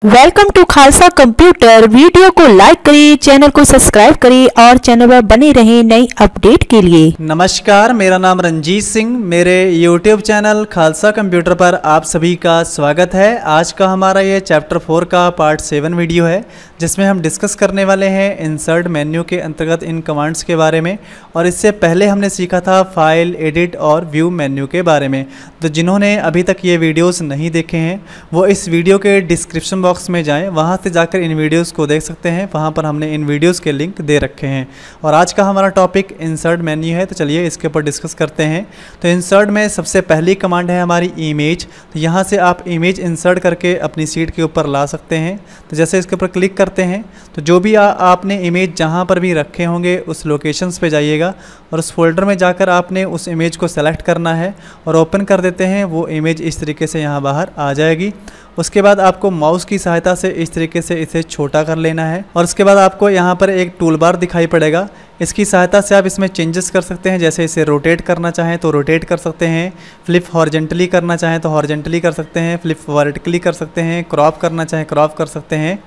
Welcome to Khalsa computer. Video को like करिए, channel को सब्सक्राइब करिए और चैनल पर बने रहें नई अपडेट के लिए। नमस्कार, मेरा नाम रंजीत सिंह। मेरे YouTube चैनल खालसा कंप्यूटर पर आप सभी का स्वागत है। आज का हमारा ये चैप्टर 4 का पार्ट 7 वीडियो है, जिसमें हम डिस्कस करने वाले हैं इंसर्ट मेन्यू के अंतर्गत इन कमांड्स के बारे में। और इससे पहले हमने सीखा था फाइल, एडिट और व्यू मेन्यू के बारे में। तो जिन्होंने अभी तक ये वीडियोस नहीं देखे हैं वो इस वीडियो के डिस्क्रिप्शन बॉक्स में जाएं, वहाँ से जाकर इन वीडियोस को देख सकते हैं। वहाँ पर हमने इन वीडियोस के लिंक दे रखे हैं। और आज का हमारा टॉपिक इंसर्ट मेन्यू है, तो चलिए इसके ऊपर डिस्कस करते हैं। तो इंसर्ट में सबसे पहली कमांड है हमारी इमेज। तो यहाँ से आप इमेज इंसर्ट करके अपनी सीट के ऊपर ला सकते हैं। तो जैसे इसके ऊपर क्लिक करते हैं तो जो भी आपने इमेज जहाँ पर भी रखे होंगे उस लोकेशंस पे जाइएगा और उस फोल्डर में जाकर आपने उस इमेज को सेलेक्ट करना है और ओपन कर देते हैं। वो इमेज इस तरीके से यहाँ बाहर आ जाएगी। उसके बाद आपको माउस की सहायता से इस तरीके से इसे छोटा कर लेना है और उसके बाद आपको यहाँ पर एक टूल बार दिखाई पड़ेगा। इसकी सहायता से आप इसमें चेंजेस कर सकते हैं। जैसे इसे रोटेट करना चाहें तो रोटेट कर सकते हैं, फ्लिप हॉरिजेंटली करना चाहें तो हॉरिजेंटली कर सकते हैं, फ्लिप वर्टिकली कर सकते हैं, क्रॉप करना चाहें क्रॉप कर सकते हैं।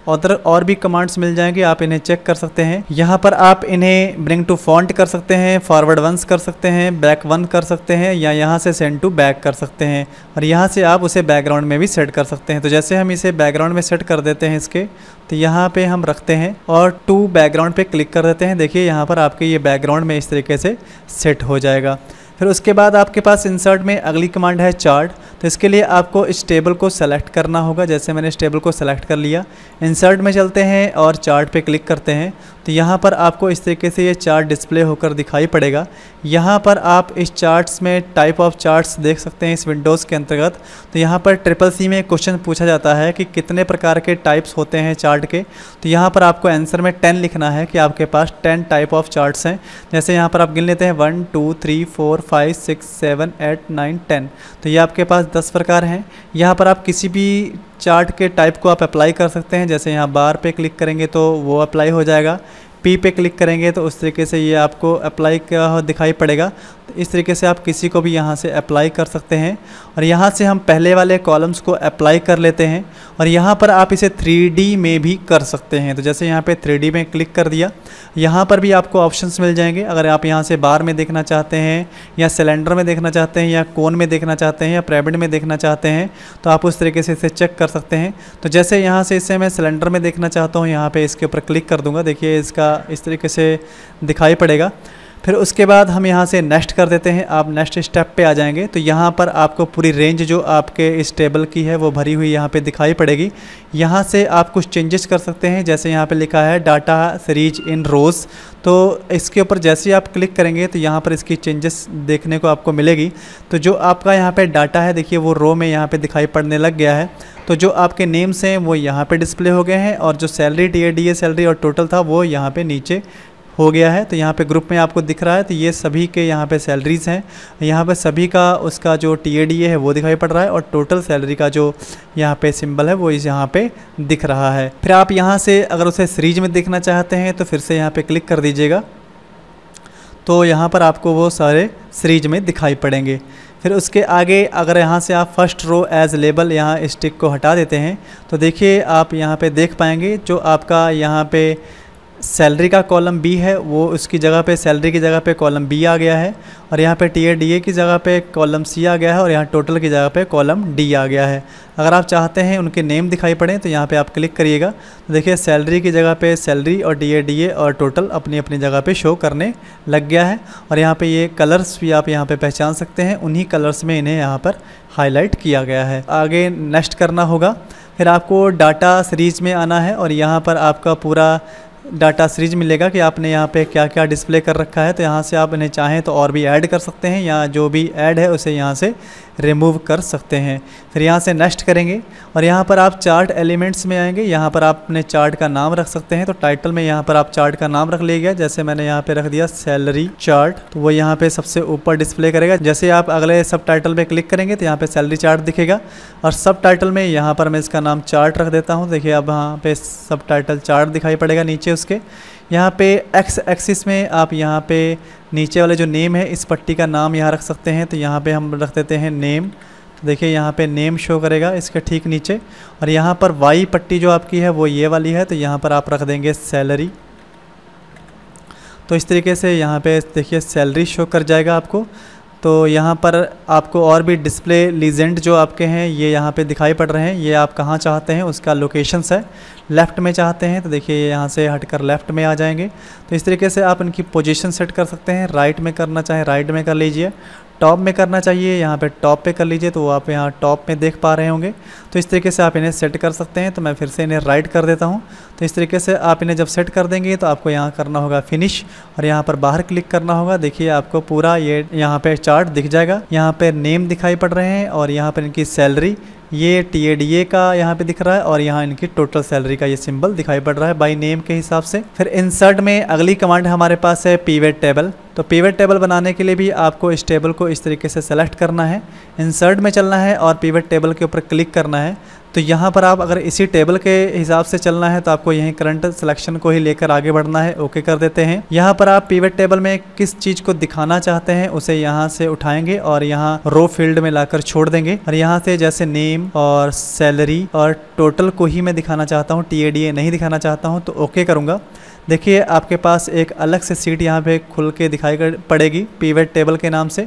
और भी कमांड्स मिल जाएंगे, आप इन्हें चेक कर सकते हैं। यहाँ पर आप इन्हें ब्रिंग टू फॉन्ट कर सकते हैं, फॉरवर्ड वंस कर सकते हैं, बैक वन कर सकते हैं या यहाँ से सेंड टू बैक कर सकते हैं। और यहाँ से आप उसे बैकग्राउंड में भी सेट कर सकते हैं। तो जैसे हम इसे बैकग्राउंड में सेट कर देते हैं इसके, तो यहाँ पे हम रखते हैं और टू बैकग्राउंड पे क्लिक कर देते हैं। देखिए यहाँ पर आपके ये बैकग्राउंड में इस तरीके से सेट हो जाएगा। फिर उसके बाद आपके पास इंसर्ट में अगली कमांड है चार्ट। तो इसके लिए आपको इस टेबल को सेलेक्ट करना होगा। जैसे मैंने इस टेबल को सेलेक्ट कर लिया, इंसर्ट में चलते हैं और चार्ट पे क्लिक करते हैं। तो यहाँ पर आपको इस तरीके से ये चार्ट डिस्प्ले होकर दिखाई पड़ेगा। यहाँ पर आप इस चार्ट्स में टाइप ऑफ चार्ट्स देख सकते हैं इस विंडोज़ के अंतर्गत। तो यहाँ पर CCC में क्वेश्चन पूछा जाता है कि कितने प्रकार के टाइप्स होते हैं चार्ट के। तो यहाँ पर आपको आंसर में 10 लिखना है कि आपके पास 10 टाइप ऑफ चार्ट्स हैं। जैसे यहाँ पर आप गिन लेते हैं 1 2 3 4 5 6 7 8 9 10। तो ये आपके पास 10 प्रकार हैं। यहाँ पर आप किसी भी चार्ट के टाइप को आप अप्लाई कर सकते हैं। जैसे यहाँ बार पे क्लिक करेंगे तो वो अप्लाई हो जाएगा, पी पे क्लिक करेंगे तो उस तरीके से ये आपको अप्लाई का दिखाई पड़ेगा। तो इस तरीके से आप किसी को भी यहाँ से अप्लाई कर सकते हैं। और यहाँ से हम पहले वाले कॉलम्स को अप्लाई कर लेते हैं और यहाँ पर आप इसे 3D में भी कर सकते हैं। तो जैसे यहाँ पे 3D में क्लिक कर दिया, यहाँ पर भी आपको ऑप्शंस मिल जाएंगे। अगर आप यहाँ से बार में देखना चाहते हैं या सिलेंडर में देखना चाहते हैं या कोन में देखना चाहते हैं या पिरामिड में देखना चाहते हैं तो आप उस तरीके से इसे चेक कर सकते हैं। तो जैसे यहाँ से इसे मैं सिलेंडर में देखना चाहता हूँ, यहाँ पे इसके ऊपर क्लिक कर दूँगा। देखिए इसका इस तरीके से दिखाई पड़ेगा। फिर उसके बाद हम यहाँ से नेक्स्ट कर देते हैं। आप नेक्स्ट स्टेप पे आ जाएंगे तो यहाँ पर आपको पूरी रेंज जो आपके इस टेबल की है वो भरी हुई यहाँ पे दिखाई पड़ेगी। यहाँ से आप कुछ चेंजेस कर सकते हैं। जैसे यहाँ पे लिखा है डाटा सीरीज इन रोज़, तो इसके ऊपर जैसे ही आप क्लिक करेंगे तो यहाँ पर इसकी चेंजेस देखने को आपको मिलेगी। तो जो आपका यहाँ पे डाटा है देखिए वो रो में यहाँ पे दिखाई पड़ने लग गया है। तो जो आपके नेम्स हैं वो यहाँ पे डिस्प्ले हो गए हैं और जो सैलरी, DA सैलरी और टोटल था वो यहाँ पे नीचे हो गया है। तो यहाँ पे ग्रुप में आपको दिख रहा है। तो ये सभी के यहाँ पे सैलरीज़ हैं। यहाँ पे सभी का उसका जो DA है वो दिखाई पड़ रहा है और टोटल सैलरी का जो यहाँ पे सिंबल है वो इस यहाँ पे दिख रहा है। फिर आप यहाँ से अगर उसे सीरीज में देखना चाहते हैं तो फिर से यहाँ पे क्लिक कर दीजिएगा, तो यहाँ पर आपको वो सारे सीरीज में दिखाई पड़ेंगे। फिर उसके आगे अगर यहाँ से आप फर्स्ट रो एज लेबल यहाँ इस टिक को हटा देते हैं तो देखिए आप यहाँ पे देख पाएंगे जो आपका यहाँ पे सैलरी का कॉलम बी है वो उसकी जगह पे सैलरी की जगह पे कॉलम बी आ गया है और यहाँ पे DA की जगह पे कॉलम सी आ गया है और यहाँ टोटल की जगह पे कॉलम डी आ गया है। अगर आप चाहते हैं उनके नेम दिखाई पड़े तो यहाँ पे आप क्लिक करिएगा तो देखिए सैलरी की जगह पे सैलरी और DA और टोटल अपनी अपनी जगह पे शो करने लग गया है। और यहाँ पे ये कलर्स भी आप यहाँ पे पहचान सकते हैं, उन्हीं कलर्स में इन्हें यहाँ पर हाईलाइट किया गया है। आगे नेक्स्ट करना होगा। फिर आपको डाटा सीरीज में आना है और यहाँ पर आपका पूरा डाटा सीरीज मिलेगा कि आपने यहाँ पे क्या क्या डिस्प्ले कर रखा है। तो यहाँ से आप इन्हें चाहें तो और भी ऐड कर सकते हैं या जो भी ऐड है उसे यहाँ से रिमूव कर सकते हैं। फिर यहाँ से नेक्स्ट करेंगे और यहाँ पर आप चार्ट एलिमेंट्स में आएंगे। यहाँ पर आप अपने चार्ट का नाम रख सकते हैं। तो टाइटल में यहाँ पर आप चार्ट का नाम रख लीजिएगा। जैसे मैंने यहाँ पे रख दिया सैलरी चार्ट, तो वो यहाँ पे सबसे ऊपर डिस्प्ले करेगा। जैसे आप अगले सब टाइटल में क्लिक करेंगे तो यहाँ पे सैलरी चार्ट दिखेगा और सब टाइटल में यहाँ पर मैं इसका नाम चार्ट रख देता हूँ। देखिए अब यहाँ पे सब टाइटल चार्ट दिखाई पड़ेगा नीचे उसके। यहाँ पे एक्स एक्सिस में आप यहाँ पे नीचे वाले जो नेम है इस पट्टी का नाम यहाँ रख सकते हैं। तो यहाँ पे हम रख देते हैं नेम। तो देखिए यहाँ पे नेम शो करेगा इसके ठीक नीचे, और यहाँ पर वाई पट्टी जो आपकी है वो ये वाली है, तो यहाँ पर आप रख देंगे सैलरी। तो इस तरीके से यहाँ पे देखिए सैलरी शो कर जाएगा आपको। तो यहाँ पर आपको और भी डिस्प्ले लीजेंड जो आपके हैं ये यहाँ पे दिखाई पड़ रहे हैं, ये आप कहाँ चाहते हैं उसका लोकेशंस है। लेफ़्ट में चाहते हैं तो देखिए यहाँ से हटकर लेफ़्ट में आ जाएंगे। तो इस तरीके से आप इनकी पोजीशन सेट कर सकते हैं। राइट में करना चाहें राइट में कर लीजिए, टॉप में करना चाहिए यहाँ पे टॉप पे कर लीजिए, तो वो आप यहाँ टॉप में देख पा रहे होंगे। तो इस तरीके से आप इन्हें सेट कर सकते हैं। तो मैं फिर से इन्हें राइट कर देता हूँ। तो इस तरीके से आप इन्हें जब सेट कर देंगे तो आपको यहाँ करना होगा फिनिश, और यहाँ पर बाहर क्लिक करना होगा। देखिए आपको पूरा ये यहाँ पे चार्ट दिख जाएगा। यहाँ पे नेम दिखाई पड़ रहे हैं, और यहाँ पर इनकी सैलरी ये TADA का यहाँ पे दिख रहा है, और यहाँ इनकी टोटल सैलरी का ये सिंबल दिखाई पड़ रहा है बाय नेम के हिसाब से। फिर इंसर्ट में अगली कमांड हमारे पास है पिवट टेबल। तो पिवट टेबल बनाने के लिए भी आपको इस टेबल को इस तरीके से सेलेक्ट करना है, इंसर्ट में चलना है और पिवट टेबल के ऊपर क्लिक करना है। तो यहाँ पर आप अगर इसी टेबल के हिसाब से चलना है तो आपको यहीं करंट सिलेक्शन को ही लेकर आगे बढ़ना है। ओके कर देते हैं। यहाँ पर आप पिवट टेबल में किस चीज़ को दिखाना चाहते हैं उसे यहाँ से उठाएंगे और यहाँ रो फील्ड में लाकर छोड़ देंगे, और यहाँ से जैसे नेम और सैलरी और टोटल को ही मैं दिखाना चाहता हूँ, TADA नहीं दिखाना चाहता हूँ, तो ओके करूँगा। देखिए आपके पास एक अलग से सीट यहाँ पे खुल के दिखाई पड़ेगी पिवट टेबल के नाम से।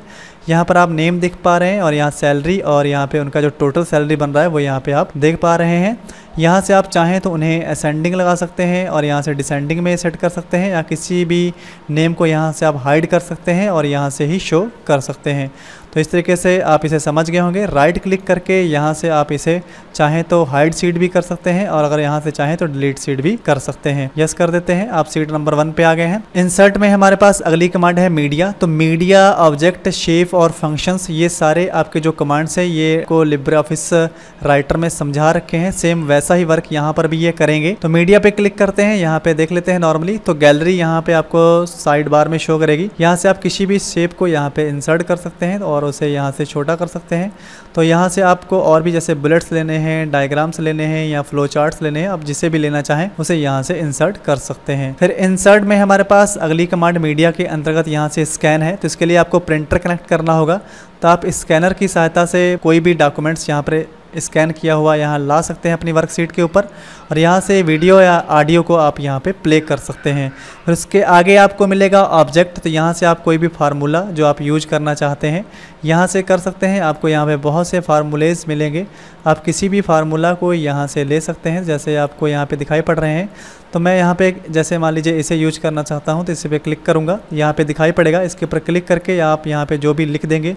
यहाँ पर आप नेम दिख पा रहे हैं, और यहाँ सैलरी और यहाँ पे उनका जो टोटल सैलरी बन रहा है वो यहाँ पे आप देख पा रहे हैं। यहाँ से आप चाहें तो उन्हें असेंडिंग लगा सकते हैं और यहाँ से डिसेंडिंग में सेट कर सकते हैं, या किसी भी नेम को यहाँ से आप हाइड कर सकते हैं और यहाँ से ही शो कर सकते हैं। तो इस तरीके से आप इसे समझ गए होंगे। राइट क्लिक करके यहाँ से आप इसे चाहें तो हाइड सीट भी कर सकते हैं, और अगर यहाँ से चाहें तो डिलीट सीट भी कर सकते हैं। यस कर देते हैं। आप सीट नंबर 1 पे आ गए हैं। इंसर्ट में हमारे पास अगली कमांड है मीडिया। तो मीडिया, ऑब्जेक्ट, शेप और फंक्शंस, ये सारे आपके जो कमांड्स हैं ये को लिब्रे ऑफिस राइटर में समझा रखे हैं। सेम वैसा ही वर्क यहाँ पर भी ये करेंगे। तो मीडिया पे क्लिक करते हैं, यहाँ पे देख लेते हैं नॉर्मली। तो गैलरी यहाँ पे आपको साइड बार में शो करेगी। यहाँ से आप किसी भी शेप को यहाँ पे इंसर्ट कर सकते हैं और उसे यहाँ से छोटा कर सकते हैं। तो यहाँ से आपको और भी जैसे बुलेट्स लेने हैं, डायग्राम्स लेने हैं या फ्लो चार्ट्स लेने हैं, आप जिसे भी लेना चाहें उसे यहाँ से इंसर्ट कर सकते हैं। फिर इंसर्ट में हमारे पास अगली कमांड मीडिया के अंतर्गत यहाँ से स्कैन है। तो इसके लिए आपको प्रिंटर कनेक्ट करना होगा। तो आप स्कैनर की सहायता से कोई भी डॉक्यूमेंट्स यहाँ पर स्कैन किया हुआ यहाँ ला सकते हैं अपनी वर्कशीट के ऊपर, और यहाँ से वीडियो या ऑडियो को आप यहाँ पे प्ले कर सकते हैं। फिर उसके आगे आपको मिलेगा ऑब्जेक्ट। तो यहाँ से आप कोई भी फार्मूला जो आप यूज करना चाहते हैं यहाँ से कर सकते हैं। आपको यहाँ पे बहुत से फार्मूलेज मिलेंगे, आप किसी भी फार्मूला को यहाँ से ले सकते हैं, जैसे आपको यहाँ पे दिखाई पड़ रहे हैं। तो मैं यहाँ पे जैसे मान लीजिए इसे यूज करना चाहता हूँ, तो इसे पे क्लिक करूँगा, यहाँ पे दिखाई पड़ेगा। इसके ऊपर क्लिक करके आप यहाँ पे जो भी लिख देंगे,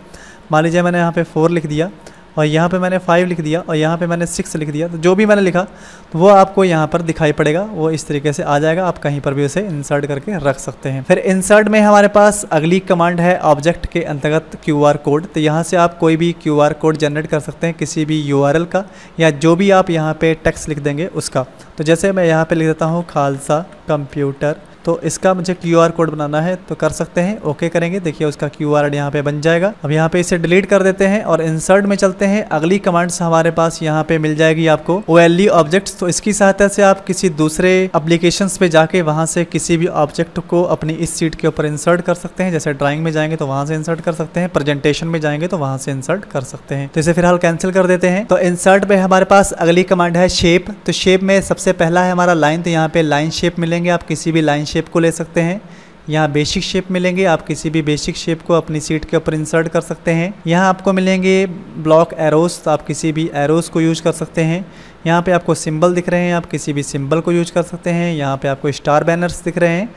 मान लीजिए मैंने यहाँ पे 4 लिख दिया, और यहाँ पे मैंने 5 लिख दिया, और यहाँ पे मैंने 6 लिख दिया। तो जो भी मैंने लिखा तो वो आपको यहाँ पर दिखाई पड़ेगा, वो इस तरीके से आ जाएगा। आप कहीं पर भी उसे इंसर्ट करके रख सकते हैं। फिर इंसर्ट में हमारे पास अगली कमांड है ऑब्जेक्ट के अंतर्गत QR कोड। तो यहाँ से आप कोई भी QR कोड जनरेट कर सकते हैं, किसी भी URL का, या जो भी आप यहाँ पे टेक्स्ट लिख देंगे उसका। तो जैसे मैं यहाँ पे लिख देता हूँ खालसा कंप्यूटर, तो इसका मुझे QR कोड बनाना है तो कर सकते हैं। ओके करेंगे, देखिए उसका QR यहाँ पे बन जाएगा। अब यहाँ पे इसे डिलीट कर देते हैं और इंसर्ट में चलते हैं। अगली कमांड्स हमारे पास यहाँ पे मिल जाएगी आपको OLE ऑब्जेक्ट्स। तो इसकी सहायता से आप किसी दूसरे एप्लीकेशंस पे जाके वहाँ से किसी भी ऑब्जेक्ट को अपनी इस सीट के ऊपर इंसर्ट कर सकते हैं। जैसे ड्राइंग में जाएंगे तो वहाँ से इंसर्ट कर सकते हैं, प्रेजेंटेशन में जाएंगे तो वहाँ से इंसर्ट कर सकते हैं। तो इसे फिलहाल कैंसिल कर देते हैं। तो इंसर्ट में हमारे पास अगली कमांड है शेप। तो शेप में सबसे पहला है हमारा लाइन। तो यहाँ पे लाइन शेप मिलेंगे, आप किसी भी लाइन शेप को ले सकते हैं। यहाँ बेसिक शेप मिलेंगे, आप किसी भी बेसिक शेप को अपनी सीट के ऊपर इंसर्ट कर सकते हैं। यहाँ आपको मिलेंगे ब्लॉक एरोस, तो आप किसी भी एरोस को यूज कर सकते हैं। यहाँ पे आपको सिंबल दिख रहे हैं, आप किसी भी सिंबल को यूज कर सकते हैं। यहाँ पे आपको स्टार बैनर्स दिख रहे हैं,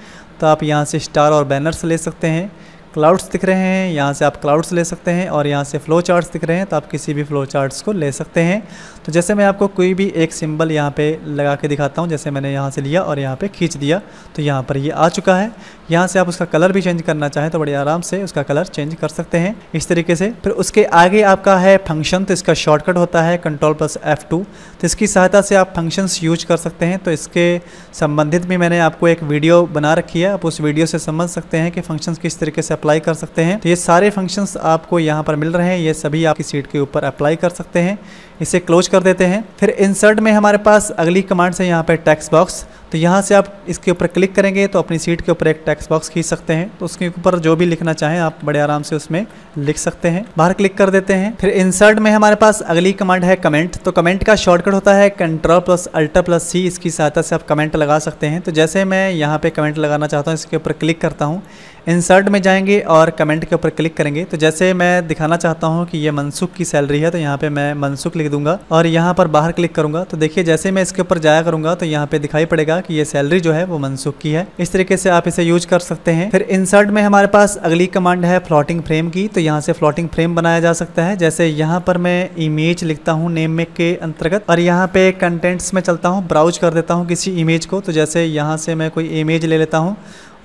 तो आप यहाँ से स्टार और बैनर्स ले सकते हैं। क्लाउड्स दिख रहे हैं, यहाँ से आप क्लाउड्स ले सकते हैं, और यहाँ से फ्लो चार्ट्स दिख रहे हैं, तो आप किसी भी फ्लो चार्ट्स को ले सकते हैं। तो जैसे मैं आपको कोई भी एक सिंबल यहाँ पे लगा के दिखाता हूँ, जैसे मैंने यहाँ से लिया और यहाँ पे खींच दिया, तो यहाँ पर ये आ चुका है। यहाँ से आप उसका कलर भी चेंज करना चाहें तो बड़े आराम से उसका कलर चेंज कर सकते हैं इस तरीके से। फिर उसके आगे आपका है फंक्शन। तो इसका शॉर्टकट होता है Ctrl+F2। तो इसकी सहायता से आप फंक्शंस यूज कर सकते हैं। तो इसके संबंधित भी मैंने आपको एक वीडियो बना रखी है, आप उस वीडियो से समझ सकते हैं कि फंक्शंस किस तरीके से अप्लाई कर सकते हैं। तो ये सारे फंक्शंस आपको यहाँ पर मिल रहे हैं, ये सभी आपकी सीट के ऊपर अप्लाई कर सकते हैं। इसे क्लोज कर देते हैं। फिर इंसर्ट में हमारे पास अगली कमांड है यहाँ पे टेक्स्ट बॉक्स। तो यहाँ से आप इसके ऊपर क्लिक करेंगे तो अपनी सीट के ऊपर एक टेक्स्ट बॉक्स खींच सकते हैं। तो उसके ऊपर जो भी लिखना चाहें आप बड़े आराम से उसमें लिख सकते हैं। बाहर क्लिक कर देते हैं। फिर इंसर्ट में हमारे पास अगली कमांड है कमेंट। तो कमेंट का शॉर्टकट होता है Ctrl+Alt+C। इसकी सहायता से आप कमेंट लगा सकते हैं। तो जैसे मैं यहाँ पे कमेंट लगाना चाहता हूँ, इसके ऊपर क्लिक करता हूँ, इंसर्ट में जाएंगे और कमेंट के ऊपर क्लिक करेंगे। तो जैसे मैं दिखाना चाहता हूँ कि ये मनसुख की सैलरी है, तो यहाँ पे मैं मनसुख लिख दूंगा और यहाँ पर बाहर क्लिक करूंगा। तो देखिए जैसे मैं इसके ऊपर जाया करूंगा तो यहाँ पे दिखाई पड़ेगा कि ये सैलरी जो है वो मनसुख की है। इस तरीके से आप इसे यूज कर सकते हैं। फिर इंसर्ट में हमारे पास अगली कमांड है फ्लोटिंग फ्रेम की। तो यहाँ से फ्लोटिंग फ्रेम बनाया जा सकता है। जैसे यहाँ पर मैं इमेज लिखता हूँ नेम में के अंतर्गत और यहाँ पे कंटेंट्स में चलता हूँ, ब्राउज कर देता हूँ किसी इमेज को। तो जैसे यहाँ से मैं कोई इमेज ले लेता हूँ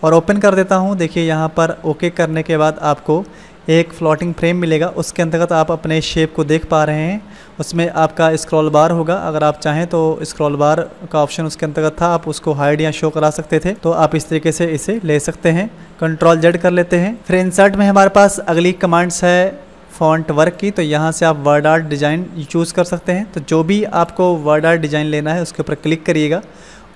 और ओपन कर देता हूँ। देखिए यहाँ पर ओके करने के बाद आपको एक फ्लोटिंग फ्रेम मिलेगा। उसके अंतर्गत आप अपने शेप को देख पा रहे हैं। उसमें आपका स्क्रॉल बार होगा। अगर आप चाहें तो स्क्रॉल बार का ऑप्शन उसके अंतर्गत था, आप उसको हाइड या शो करा सकते थे। तो आप इस तरीके से इसे ले सकते हैं। Ctrl+Z कर लेते हैं। फिर इंसर्ट में हमारे पास अगली कमांड्स है फॉन्ट वर्क की। तो यहाँ से आप वर्ड आर्ट डिज़ाइन चूज़ कर सकते हैं। तो जो भी आपको वर्ड आर्ट डिज़ाइन लेना है उसके ऊपर क्लिक करिएगा,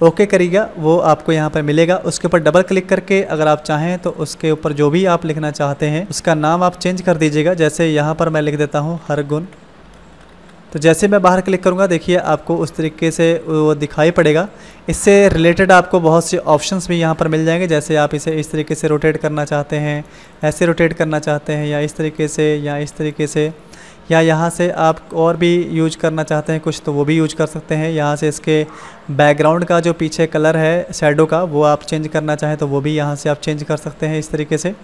ओके करिएगा, वो आपको यहाँ पर मिलेगा। उसके ऊपर डबल क्लिक करके अगर आप चाहें तो उसके ऊपर जो भी आप लिखना चाहते हैं उसका नाम आप चेंज कर दीजिएगा। जैसे यहाँ पर मैं लिख देता हूँ हरगुण। तो जैसे मैं बाहर क्लिक करूँगा देखिए आपको उस तरीके से वो दिखाई पड़ेगा। इससे रिलेटेड आपको बहुत से ऑप्शंस भी यहाँ पर मिल जाएंगे। जैसे आप इसे इस तरीके से रोटेट करना चाहते हैं, ऐसे रोटेट करना चाहते हैं, या इस तरीके से, या इस तरीके से, या यहाँ से आप और भी यूज करना चाहते हैं कुछ तो वो भी यूज कर सकते हैं। यहाँ से इसके बैकग्राउंड का जो पीछे कलर है शैडो का वो आप चेंज करना चाहें तो वो भी यहाँ से आप चेंज कर सकते हैं। इस तरीके से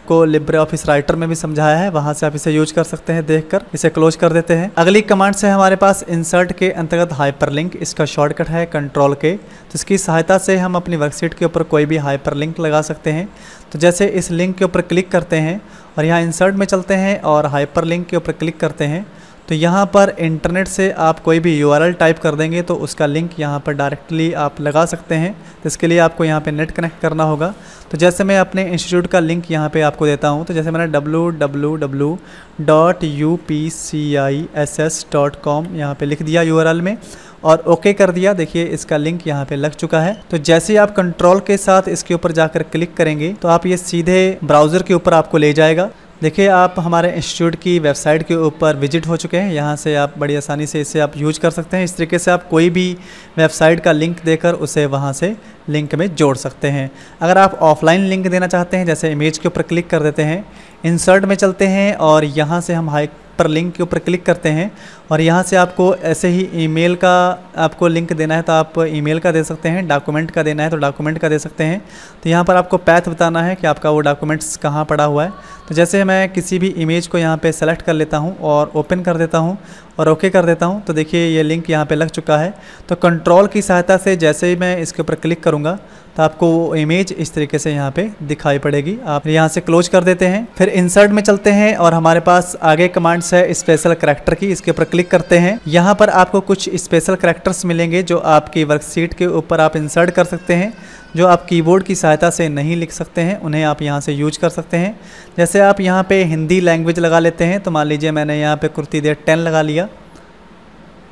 को लिब्रे ऑफिस राइटर में भी समझाया है, वहाँ से आप इसे यूज कर सकते हैं। देखकर इसे क्लोज कर देते हैं। अगली कमांड है हमारे पास इंसर्ट के अंतर्गत हाइपरलिंक। इसका शॉर्टकट है Ctrl के। तो इसकी सहायता से हम अपनी वर्कशीट के ऊपर कोई भी हाइपरलिंक लगा सकते हैं। तो जैसे इस लिंक के ऊपर क्लिक करते हैं और यहाँ इंसर्ट में चलते हैं और हाइपरलिंक के ऊपर क्लिक करते हैं तो यहाँ पर इंटरनेट से आप कोई भी URL टाइप कर देंगे तो उसका लिंक यहाँ पर डायरेक्टली आप लगा सकते हैं। तो इसके लिए आपको यहाँ पे नेट कनेक्ट करना होगा। तो जैसे मैं अपने इंस्टीट्यूट का लिंक यहाँ पे आपको देता हूँ। तो जैसे मैंने www.upciss.com यहाँ पे लिख दिया URL में और ओके कर दिया। देखिए इसका लिंक यहाँ पे लग चुका है। तो जैसे ही आप कंट्रोल के साथ इसके ऊपर जाकर क्लिक करेंगे तो आप ये सीधे ब्राउज़र के ऊपर आपको ले जाएगा। देखिए आप हमारे इंस्टीट्यूट की वेबसाइट के ऊपर विजिट हो चुके हैं। यहाँ से आप बड़ी आसानी से इसे आप यूज कर सकते हैं। इस तरीके से आप कोई भी वेबसाइट का लिंक देकर उसे वहाँ से लिंक में जोड़ सकते हैं। अगर आप ऑफलाइन लिंक देना चाहते हैं जैसे इमेज के ऊपर क्लिक कर देते हैं, इंसर्ट में चलते हैं और यहाँ से हम हाइपरलिंक के ऊपर क्लिक करते हैं और यहाँ से आपको ऐसे ही ईमेल का आपको लिंक देना है तो आप ईमेल का दे सकते हैं, डॉक्यूमेंट का देना है तो डॉक्यूमेंट का दे सकते हैं। तो यहाँ पर आपको पैथ बताना है कि आपका वो डॉक्यूमेंट्स कहाँ पड़ा हुआ है। तो जैसे मैं किसी भी इमेज को यहाँ पे सेलेक्ट कर लेता हूँ और ओपन कर देता हूँ और ओके कर देता हूँ तो देखिए ये लिंक यहाँ पे लग चुका है। तो कंट्रोल की सहायता से जैसे ही मैं इसके ऊपर क्लिक करूँगा तो आपको वो इमेज इस तरीके से यहाँ पे दिखाई पड़ेगी। आप यहाँ से क्लोज कर देते हैं। फिर इंसर्ट में चलते हैं और हमारे पास आगे कमांड्स है स्पेशल करैक्टर की। इसके ऊपर क्लिक करते हैं। यहाँ पर आपको कुछ स्पेशल करैक्टर्स मिलेंगे जो आपकी वर्कशीट के ऊपर आप इंसर्ट कर सकते हैं। जो आप कीबोर्ड की सहायता से नहीं लिख सकते हैं उन्हें आप यहाँ से यूज कर सकते हैं। जैसे आप यहाँ पे हिंदी लैंग्वेज लगा लेते हैं तो मान लीजिए मैंने यहाँ पे कुर्ती देर 10 लगा लिया।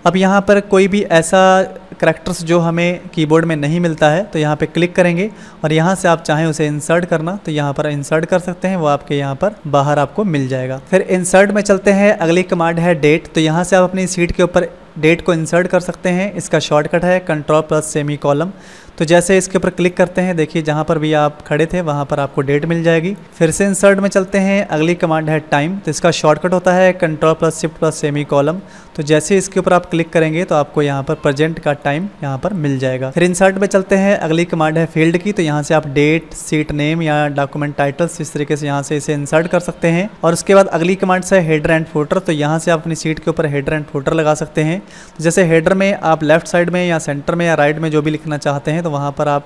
अब यहाँ पर कोई भी ऐसा करैक्टर्स जो हमें कीबोर्ड में नहीं मिलता है तो यहाँ पे क्लिक करेंगे और यहाँ से आप चाहें उसे इंसर्ट करना तो यहाँ पर इंसर्ट कर सकते हैं, वो आपके यहाँ पर बाहर आपको मिल जाएगा। फिर इंसर्ट में चलते हैं। अगली कमांड है डेट। तो यहाँ से आप अपनी सीट के ऊपर डेट को इंसर्ट कर सकते हैं। इसका शॉर्टकट है Ctrl+सेमीकोलन। तो जैसे इसके ऊपर क्लिक करते हैं देखिए जहाँ पर भी आप खड़े थे वहाँ पर आपको डेट मिल जाएगी। फिर से इंसर्ट में चलते हैं। अगली कमांड है टाइम। तो इसका शॉर्टकट होता है Ctrl+Shift+सेमीकोलन। तो जैसे इसके ऊपर आप क्लिक करेंगे तो आपको यहाँ पर प्रेजेंट का टाइम यहाँ पर मिल जाएगा। फिर इंसर्ट में चलते हैं। अगली कमांड है फील्ड की। तो यहाँ से आप डेट, सीट नेम या डॉक्यूमेंट टाइटल्स इस तरीके से यहाँ से इसे इंसर्ट कर सकते हैं। और उसके बाद अगली कमांड है हेडर एंड फुटर। तो यहाँ से आप अपनी सीट के ऊपर हेडर एंड फुटर लगा सकते हैं। जैसे हेडर में आप लेफ्ट साइड में या सेंटर में या राइट में जो भी लिखना चाहते हैं तो वहाँ पर आप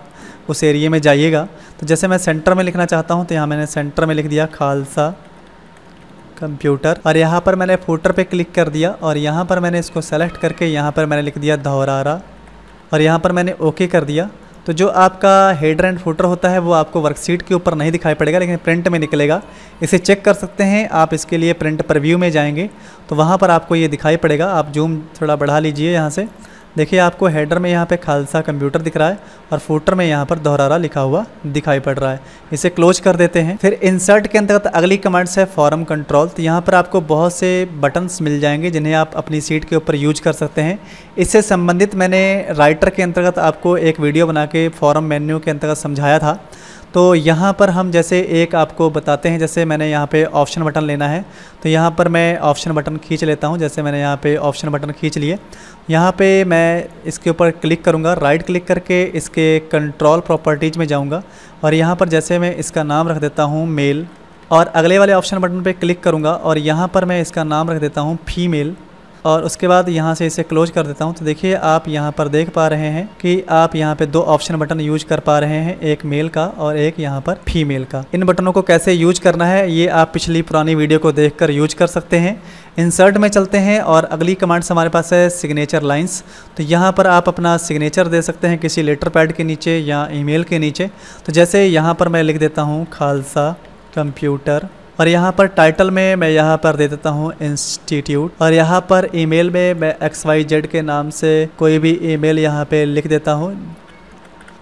उस एरिया में जाइएगा। तो जैसे मैं सेंटर में लिखना चाहता हूँ तो यहाँ मैंने सेंटर में लिख दिया खालसा कंप्यूटर और यहाँ पर मैंने फुटर पे क्लिक कर दिया और यहाँ पर मैंने इसको सेलेक्ट करके यहाँ पर मैंने लिख दिया धौरारा और यहाँ पर मैंने ओके कर दिया। तो जो आपका हेडर एंड फुटर होता है वो आपको वर्कशीट के ऊपर नहीं दिखाई पड़ेगा, लेकिन प्रिंट में निकलेगा। इसे चेक कर सकते हैं आप। इसके लिए प्रिंट प्रीव्यू में जाएंगे तो वहाँ पर आपको ये दिखाई पड़ेगा। आप जूम थोड़ा बढ़ा लीजिए यहाँ से। देखिए आपको हेडर में यहाँ पे खालसा कंप्यूटर दिख रहा है और फुटर में यहाँ पर दोहरारा लिखा हुआ दिखाई पड़ रहा है। इसे क्लोज कर देते हैं। फिर इंसर्ट के अंतर्गत अगली कमांड्स है फॉर्म कंट्रोल। तो यहाँ पर आपको बहुत से बटन्स मिल जाएंगे जिन्हें आप अपनी सीट के ऊपर यूज कर सकते हैं। इससे संबंधित मैंने राइटर के अंतर्गत आपको एक वीडियो बना के फॉर्म मेन्यू के अंतर्गत समझाया था। तो यहाँ पर हम जैसे एक आपको बताते हैं, जैसे मैंने यहाँ पे ऑप्शन बटन लेना है तो यहाँ पर मैं ऑप्शन बटन खींच लेता हूँ। जैसे मैंने यहाँ पे ऑप्शन बटन खींच लिए, यहाँ पे मैं इसके ऊपर क्लिक करूँगा। राइट क्लिक करके इसके कंट्रोल प्रॉपर्टीज़ में जाऊँगा और यहाँ पर जैसे मैं इसका नाम रख देता हूँ मेल, और अगले वाले ऑप्शन बटन पे क्लिक करूँगा और यहाँ पर मैं इसका नाम रख देता हूँ फीमेल, और उसके बाद यहाँ से इसे क्लोज कर देता हूँ। तो देखिए आप यहाँ पर देख पा रहे हैं कि आप यहाँ पे दो ऑप्शन बटन यूज कर पा रहे हैं, एक मेल का और एक यहाँ पर फीमेल का। इन बटनों को कैसे यूज करना है ये आप पिछली पुरानी वीडियो को देखकर यूज कर सकते हैं। इंसर्ट में चलते हैं और अगली कमांड्स हमारे पास है सिग्नेचर लाइंस। तो यहाँ पर आप अपना सिग्नेचर दे सकते हैं किसी लेटर पैड के नीचे या ईमेल के नीचे। तो जैसे यहाँ पर मैं लिख देता हूँ खालसा कंप्यूटर, और यहाँ पर टाइटल में मैं यहाँ पर दे देता हूँ इंस्टीट्यूट, और यहाँ पर ईमेल में मैं XYZ के नाम से कोई भी ईमेल यहाँ पे लिख देता हूँ,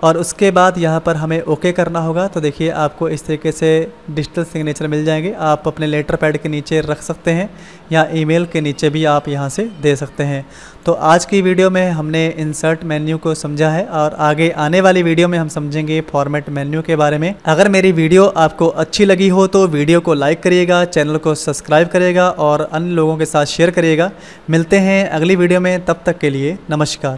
और उसके बाद यहाँ पर हमें ओके करना होगा। तो देखिए आपको इस तरीके से डिजिटल सिग्नेचर मिल जाएंगे। आप अपने लेटर पैड के नीचे रख सकते हैं या ईमेल के नीचे भी आप यहाँ से दे सकते हैं। तो आज की वीडियो में हमने इंसर्ट मेन्यू को समझा है और आगे आने वाली वीडियो में हम समझेंगे फॉर्मेट मेन्यू के बारे में। अगर मेरी वीडियो आपको अच्छी लगी हो तो वीडियो को लाइक करिएगा, चैनल को सब्सक्राइब करिएगा और अन्य लोगों के साथ शेयर करिएगा। मिलते हैं अगली वीडियो में, तब तक के लिए नमस्कार।